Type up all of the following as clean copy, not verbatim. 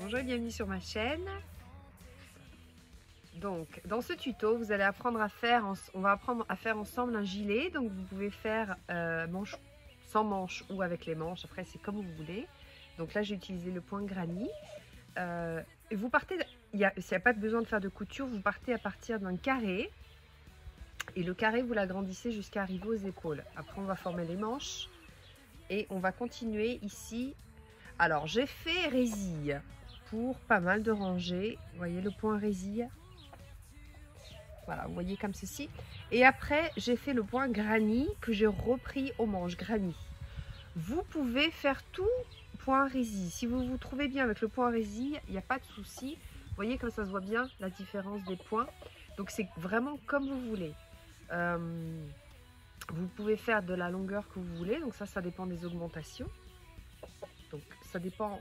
Bonjour et bienvenue sur ma chaîne. Donc dans ce tuto vous allez apprendre à faire, on va apprendre à faire ensemble un gilet. Donc vous pouvez faire manche, sans manche ou avec les manches, après c'est comme vous voulez. Donc là j'ai utilisé le point granny. Et vous partez, il n'y a pas besoin de faire de couture, vous partez à partir d'un carré. Et le carré vous l'agrandissez jusqu'à arriver aux épaules. Après on va former les manches et on va continuer ici. Alors j'ai fait résille pour pas mal de rangées. Vous voyez le point résille. Voilà, vous voyez comme ceci. Et après j'ai fait le point granny que j'ai repris aux manches granny. Vous pouvez faire tout point résille. Si vous vous trouvez bien avec le point résille, il n'y a pas de souci. Vous voyez comme ça se voit bien la différence des points. Donc c'est vraiment comme vous voulez. Vous pouvez faire de la longueur que vous voulez. Donc ça dépend des augmentations. Donc ça dépend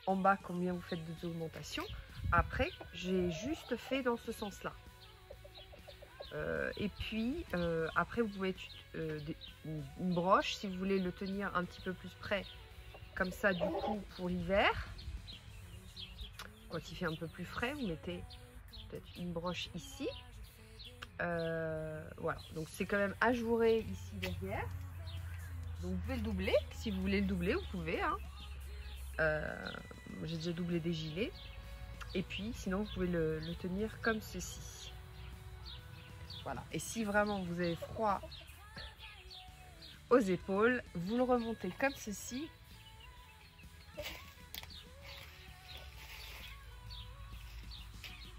en bas combien vous faites des augmentations. Après j'ai juste fait dans ce sens là. Et puis après vous pouvez une broche si vous voulez le tenir un petit peu plus près comme ça du coup pour l'hiver. Quand il fait un peu plus frais vous mettez peut-être une broche ici. Voilà, donc c'est quand même ajouré ici derrière. Donc vous pouvez le doubler si vous voulez le doubler, vous pouvez hein. J'ai déjà doublé des gilets. Et puis sinon vous pouvez le tenir comme ceci. Voilà, et si vraiment vous avez froid aux épaules, vous le remontez comme ceci.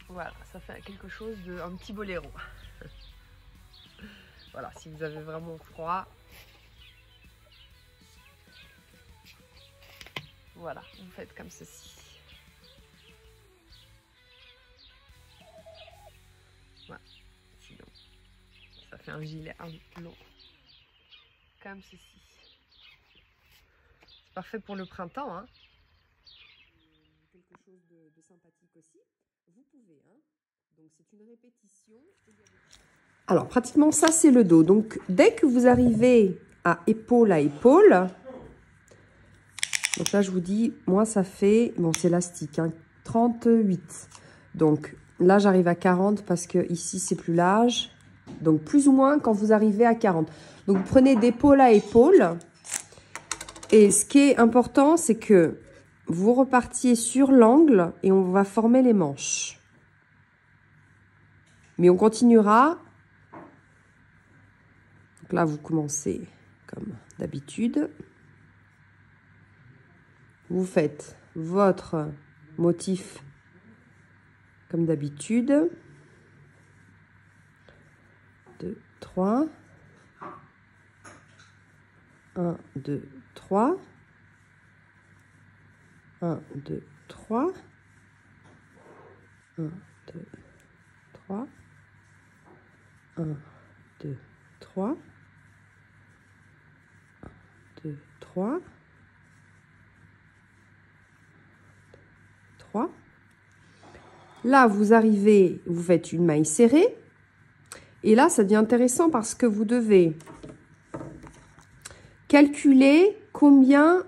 Voilà, ça fait quelque chose de un petit boléro. Voilà, si vous avez vraiment froid. Voilà, vous faites comme ceci. Voilà, sinon, ça fait un gilet un peu long. Comme ceci. C'est parfait pour le printemps, hein. Quelque chose de sympathique aussi. Vous pouvez, hein. Donc c'est une répétition. Alors pratiquement ça c'est le dos. Donc dès que vous arrivez à épaule, donc là je vous dis, moi ça fait, bon c'est élastique, hein, 38. Donc là j'arrive à 40 parce que ici c'est plus large. Donc plus ou moins quand vous arrivez à 40. Donc vous prenez d'épaule à épaule. Et ce qui est important c'est que vous repartiez sur l'angle et on va former les manches. Mais on continuera. Donc là, vous commencez comme d'habitude. Vous faites votre motif comme d'habitude. 2, 3. 1, 2, 3. 1, 2, 3. 1, 2, 3. 1, 2, 3. 2, 3. 3. Là, vous arrivez, vous faites une maille serrée. Et là, ça devient intéressant parce que vous devez calculer combien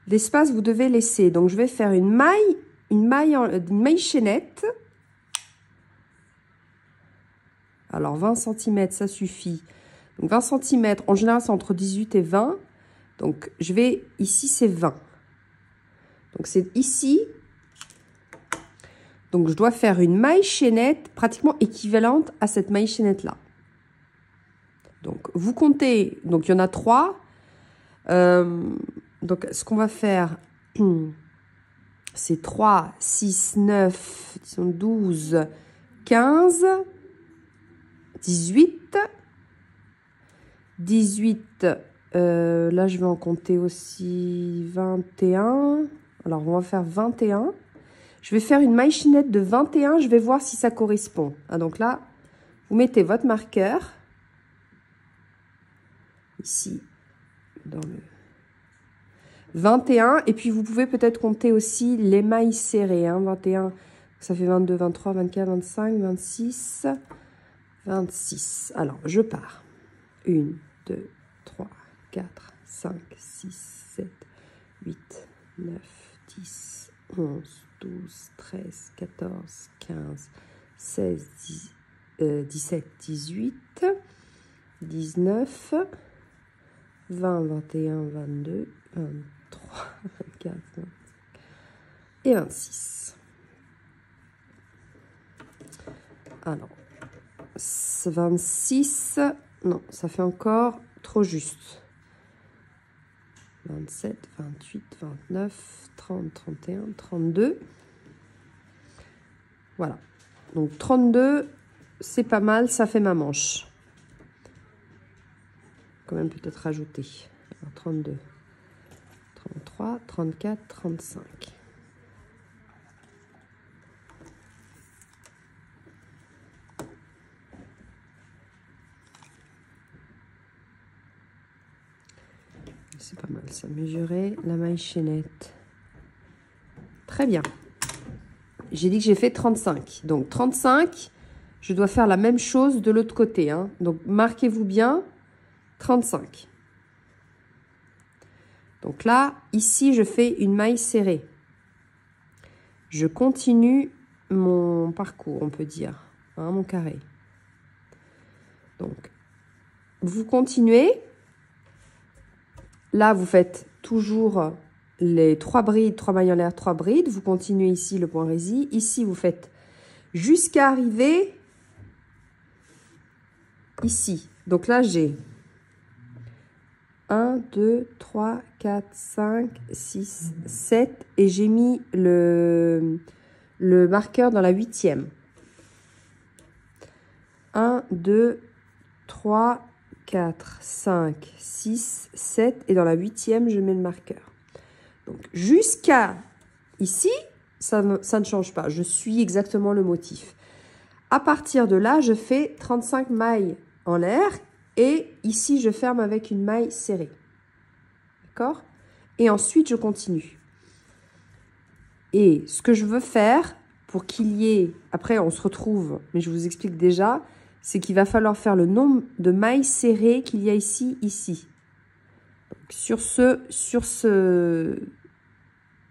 d'espace vous devez laisser. Donc, je vais faire une maille chaînette. Alors, 20 cm, ça suffit. Donc, 20 cm, en général, c'est entre 18 et 20. Donc, je vais, ici, c'est 20. Donc, c'est ici. Donc, je dois faire une maille chaînette pratiquement équivalente à cette maille chaînette-là. Donc, vous comptez. Donc, il y en a 3. Donc, ce qu'on va faire, c'est 3, 6, 9, 12, 15, 18. 18, là, je vais en compter aussi 21. Alors, on va faire 21. Je vais faire une maille chaînette de 21. Je vais voir si ça correspond. Ah, donc là, vous mettez votre marqueur. Ici, dans le 21. Et puis, vous pouvez peut-être compter aussi les mailles serrées. Hein. 21, ça fait 22, 23, 24, 25, 26, 26. Alors, je pars. 1, 2, 3, 4, 5, 6, 7, 8, 9, 10, 11, 12, 13, 14, 15, 16, 17, 18, 19, 20, 21, 22, 23, 24, 25 et 26. Alors, 26, non, ça fait encore trop juste. 27, 28, 29, 30, 31, 32. Voilà. Donc 32, c'est pas mal, ça fait ma manche. Quand même peut-être rajouter. Alors, 32, 33, 34, 35. C'est pas mal ça. Mesurer la maille chaînette. Très bien. J'ai dit que j'ai fait 35. Donc 35, je dois faire la même chose de l'autre côté. Hein. Donc marquez-vous bien 35. Donc là, ici, je fais une maille serrée. Je continue mon parcours, on peut dire, hein, mon carré. Donc, vous continuez. Là, vous faites toujours les 3 brides, 3 mailles en l'air, 3 brides. Vous continuez ici le point rési. Ici, vous faites jusqu'à arriver ici. Donc là, j'ai 1, 2, 3, 4, 5, 6, 7. Et j'ai mis le marqueur dans la 8e. 1, 2, 3, 4, 5, 6, 7. Et dans la 8e, je mets le marqueur. Donc, jusqu'à ici, ça ne change pas. Je suis exactement le motif. À partir de là, je fais 35 mailles en l'air. Et ici, je ferme avec une maille serrée. D'accord? Et ensuite, je continue. Et ce que je veux faire pour qu'il y ait... Après, on se retrouve, mais je vous explique déjà... c'est qu'il va falloir faire le nombre de mailles serrées qu'il y a ici, ici. Donc,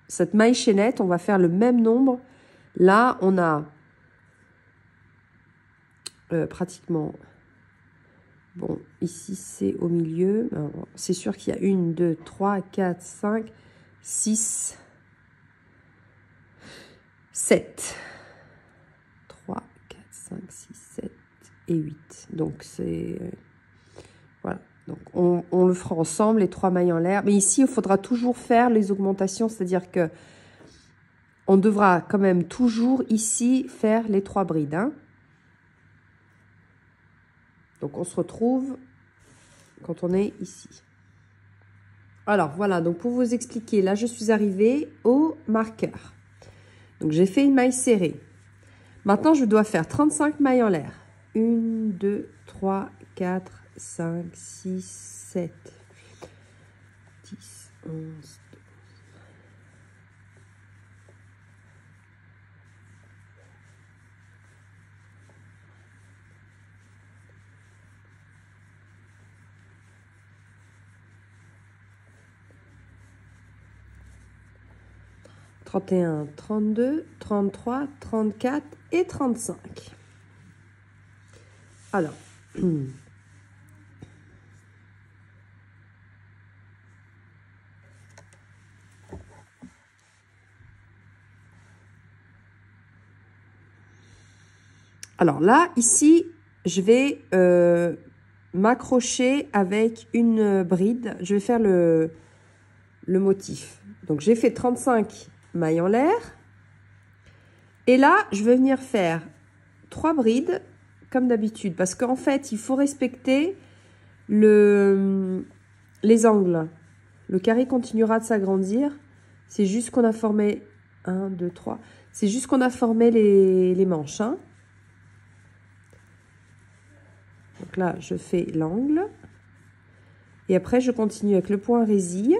cette maille chaînette, on va faire le même nombre. Là, on a pratiquement... Bon, ici, c'est au milieu. C'est sûr qu'il y a 1, 2, 3, 4, 5, 6, 7. 3, 4, 5, 6, 7. Et 8. Donc, c'est... voilà. Donc, on le fera ensemble, les 3 mailles en l'air. Mais ici, il faudra toujours faire les augmentations. C'est-à-dire que on devra quand même toujours ici faire les 3 brides. Hein. Donc, on se retrouve quand on est ici. Alors, voilà. Donc, pour vous expliquer, là, je suis arrivée au marqueur. Donc, j'ai fait une maille serrée. Maintenant, je dois faire 35 mailles en l'air. 1, 2, 3, 4, 5, 6, 7, 10, 11, 12. « 31, 32, 33, 34 et 35. » Alors, là, ici, je vais m'accrocher avec une bride. Je vais faire le motif. Donc, j'ai fait 35 mailles en l'air. Et là, je vais venir faire 3 brides comme d'habitude. Parce qu'en fait, il faut respecter les angles. Le carré continuera de s'agrandir. C'est juste qu'on a formé 1, 2, 3. C'est juste qu'on a formé les manches. Hein. Donc là, je fais l'angle. Et après, je continue avec le point résille.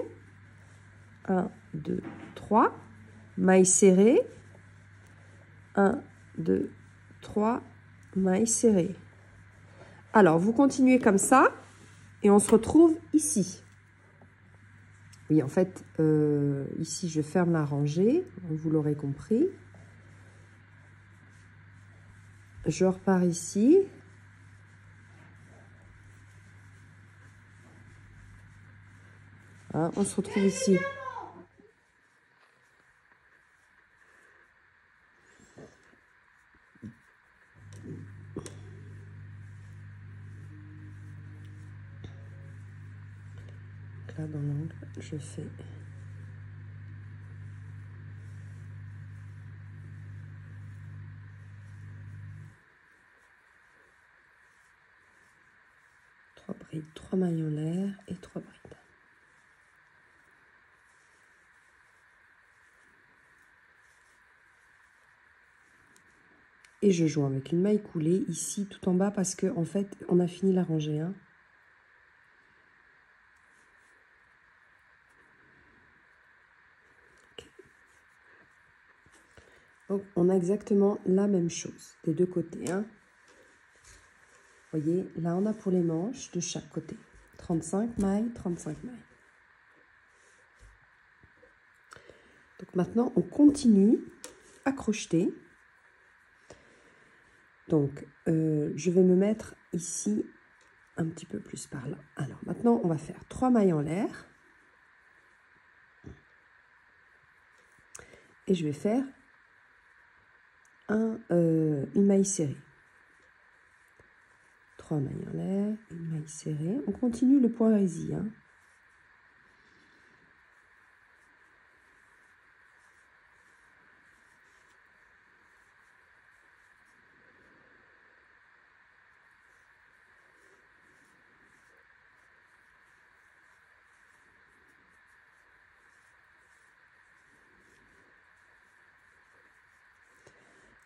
1, 2, 3. Maille serrée. 1, 2, 3. Maille serrée. Alors, vous continuez comme ça. Et on se retrouve ici. Oui, en fait, ici, je ferme la rangée, vous l'aurez compris. Je repars ici. Hein, on se retrouve ici. Là, dans l'angle, je fais... Trois brides, 3 mailles en l'air et 3 brides. Et je joins avec une maille coulée ici tout en bas parce que en fait on a fini la rangée. Hein. Okay. Donc on a exactement la même chose des deux côtés. Hein. Vous voyez, là on a pour les manches de chaque côté. 35 mailles, 35 mailles. Donc maintenant on continue à crocheter. Donc, je vais me mettre ici un petit peu plus par là. Alors, maintenant, on va faire 3 mailles en l'air. Et je vais faire une maille serrée. 3 mailles en l'air, une maille serrée. On continue le poirésie. Hein.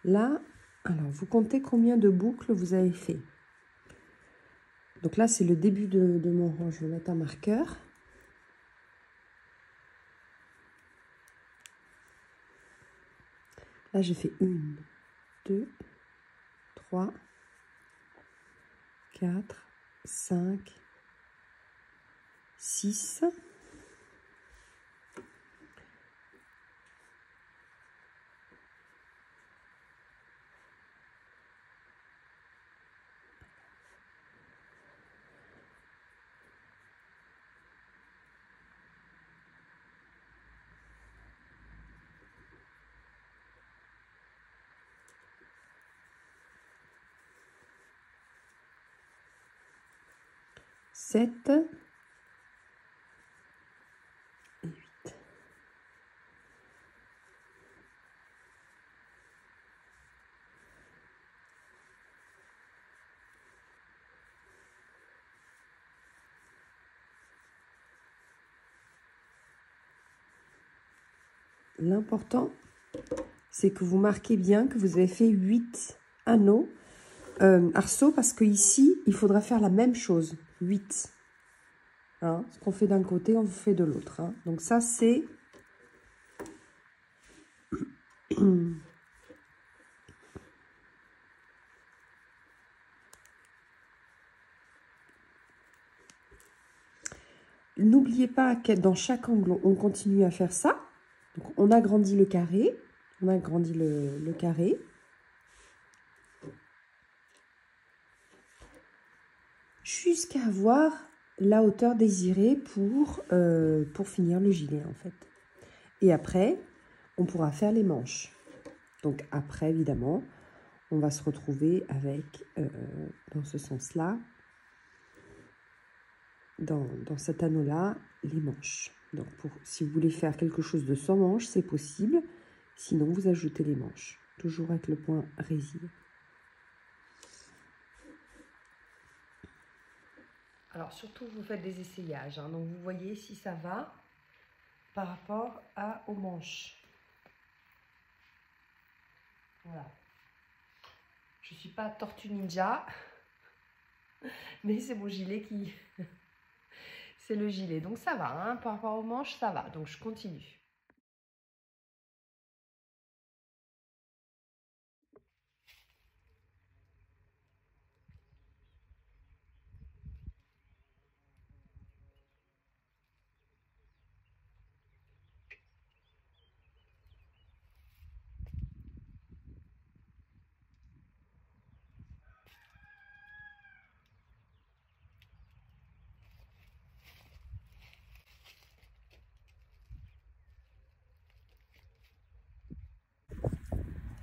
Là, alors vous comptez combien de boucles vous avez fait. Donc là, c'est le début de mon rang. Je vais mettre un marqueur. Là, j'ai fait 1, 2, 3, 4, 5, 6. Sept et 8. L'important, c'est que vous marquez bien que vous avez fait 8 anneaux arceaux parce que ici, il faudra faire la même chose, 8. Hein, ce qu'on fait d'un côté, on fait de l'autre. Hein. Donc ça, c'est... N'oubliez pas que dans chaque angle, on continue à faire ça. Donc, on agrandit le carré. On agrandit le carré. Jusqu'à avoir la hauteur désirée pour finir le gilet, en fait. Et après, on pourra faire les manches. Donc, après, évidemment, on va se retrouver avec, dans ce sens-là, dans cet anneau-là, les manches. Donc, si vous voulez faire quelque chose de sans manches, c'est possible. Sinon, vous ajoutez les manches. Toujours avec le point résille. Alors, surtout, vous faites des essayages. Hein, donc, vous voyez si ça va par rapport aux manches. Voilà. Je ne suis pas Tortue Ninja, mais c'est mon gilet qui... c'est le gilet. Donc, ça va. Hein, par rapport aux manches, ça va. Donc, je continue.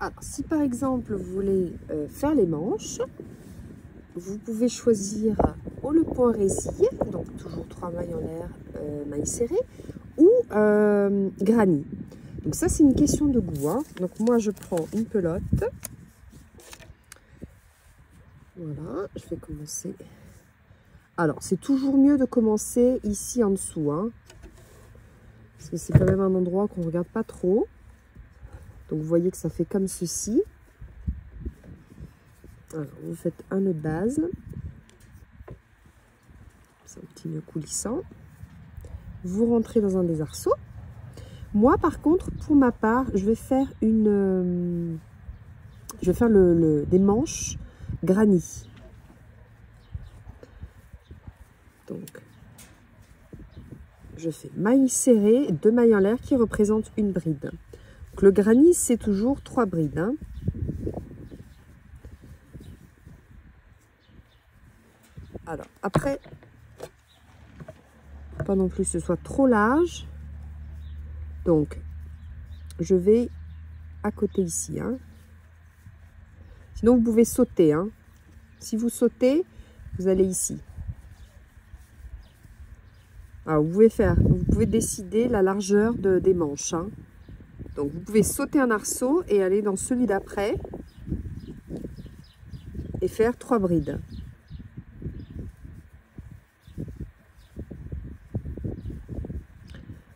Alors, si par exemple vous voulez faire les manches, vous pouvez choisir ou le point résille, donc toujours 3 mailles en l'air, mailles serrées, ou granny. Donc ça c'est une question de goût, hein. Donc moi je prends une pelote. Voilà, je vais commencer. Alors c'est toujours mieux de commencer ici en dessous, hein, parce que c'est quand même un endroit qu'on ne regarde pas trop. Donc vous voyez que ça fait comme ceci. Alors, vous faites un nœud de base. C'est un petit nœud coulissant. Vous rentrez dans un des arceaux. Moi par contre, pour ma part, je vais faire une... je vais faire des manches granny. Donc, je fais maille serrée, 2 mailles en l'air qui représentent une bride. Donc, le granny, c'est toujours 3 brides, hein. Alors, après, pas non plus que ce soit trop large. Donc, je vais à côté ici, hein. Sinon, vous pouvez sauter, hein. Si vous sautez, vous allez ici. Alors, vous pouvez décider la largeur des manches, hein. Donc, vous pouvez sauter un arceau et aller dans celui d'après et faire 3 brides.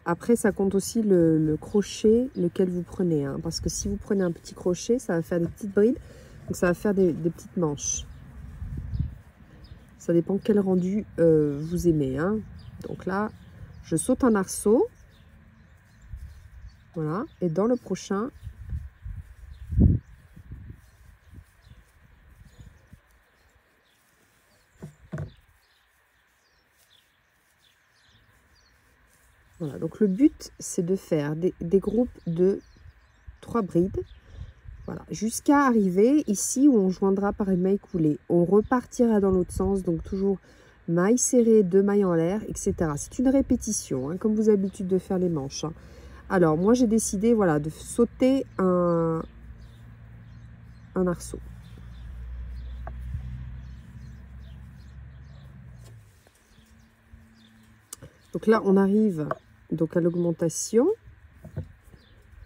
Après, ça compte aussi le crochet lequel vous prenez, hein, parce que si vous prenez un petit crochet, ça va faire des petites brides, donc ça va faire des petites manches. Ça dépend quel rendu vous aimez, hein. Donc là, je saute un arceau. Voilà. Et dans le prochain, voilà. Donc le but, c'est de faire des groupes de 3 brides. Voilà, jusqu'à arriver ici où on joindra par une maille coulée. On repartira dans l'autre sens, donc toujours maille serrée, 2 mailles en l'air, etc. C'est une répétition, hein, comme vous avez l'habitude de faire les manches, hein. Alors, moi, j'ai décidé, voilà, de sauter un arceau. Donc là, on arrive donc à l'augmentation.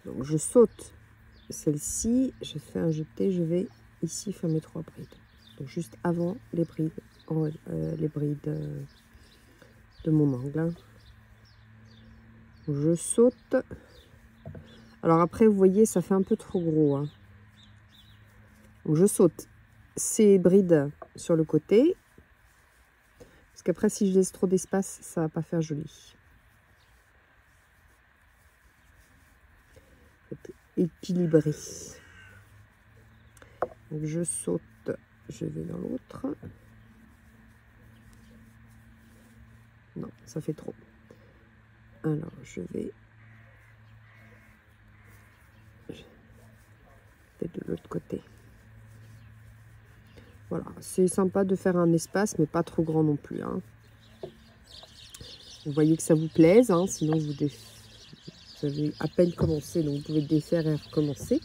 Donc, je saute celle-ci, je fais un jeté, je vais ici faire mes 3 brides. Donc, juste avant les brides, de mon angle, hein. Je saute. Alors après, vous voyez, ça fait un peu trop gros, hein. Donc je saute ces brides sur le côté. Parce qu'après, si je laisse trop d'espace, ça va pas faire joli. Équilibré. Donc je saute, je vais dans l'autre. Non, ça fait trop. Alors, je vais de l'autre côté. Voilà, c'est sympa de faire un espace, mais pas trop grand non plus, hein. Vous voyez que ça vous plaise, hein, sinon vous avez à peine commencé, donc vous pouvez défaire et recommencer.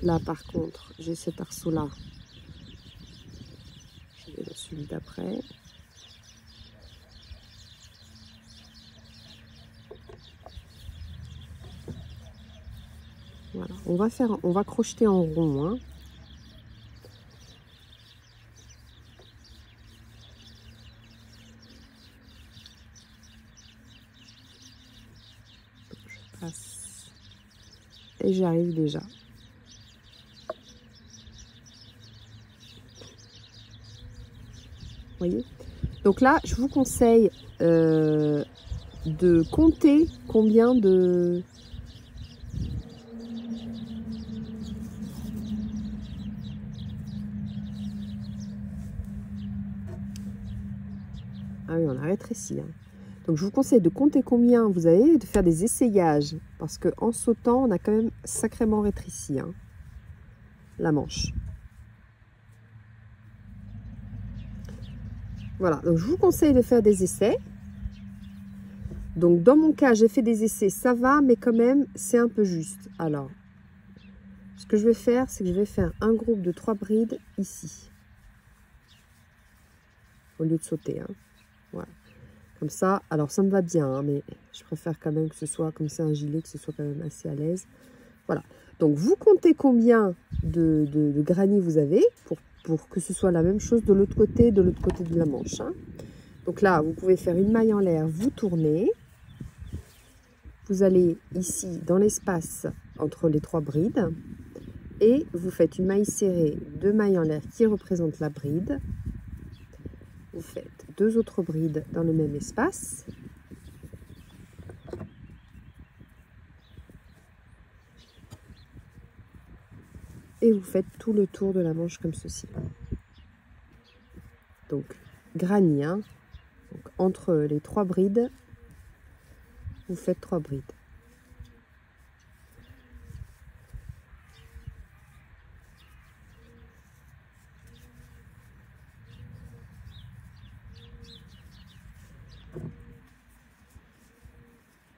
Là, par contre, j'ai cet arceau-là. Je vais dans celui d'après. Voilà, on va crocheter en rond, hein. Je passe et j'arrive déjà. Vous voyez? Donc là, je vous conseille de compter combien de... Ah oui, on a rétréci, hein. Donc, je vous conseille de compter combien vous avez et de faire des essayages. Parce qu'en sautant, on a quand même sacrément rétréci, hein, la manche. Voilà, donc je vous conseille de faire des essais. Donc, dans mon cas, j'ai fait des essais, ça va, mais quand même, c'est un peu juste. Alors, Ce que je vais faire, c'est que je vais faire un groupe de 3 brides ici. Au lieu de sauter. Hein. Voilà. Comme ça, alors ça me va bien, hein, mais je préfère quand même que ce soit, comme c'est un gilet, que ce soit quand même assez à l'aise. Voilà. Donc vous comptez combien de granny vous avez pour que ce soit la même chose de l'autre côté de la manche. Hein. Donc là, vous pouvez faire une maille en l'air, vous tournez. Vous allez ici dans l'espace entre les 3 brides et vous faites une maille serrée, 2 mailles en l'air qui représentent la bride. Vous faites 2 autres brides dans le même espace. Et vous faites tout le tour de la manche comme ceci. Donc, granny, hein. Donc, entre les 3 brides, vous faites 3 brides.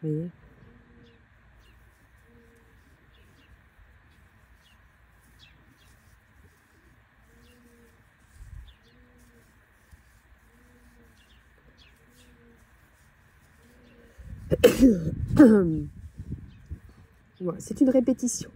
Vous voyez ? Voilà, c'est une répétition.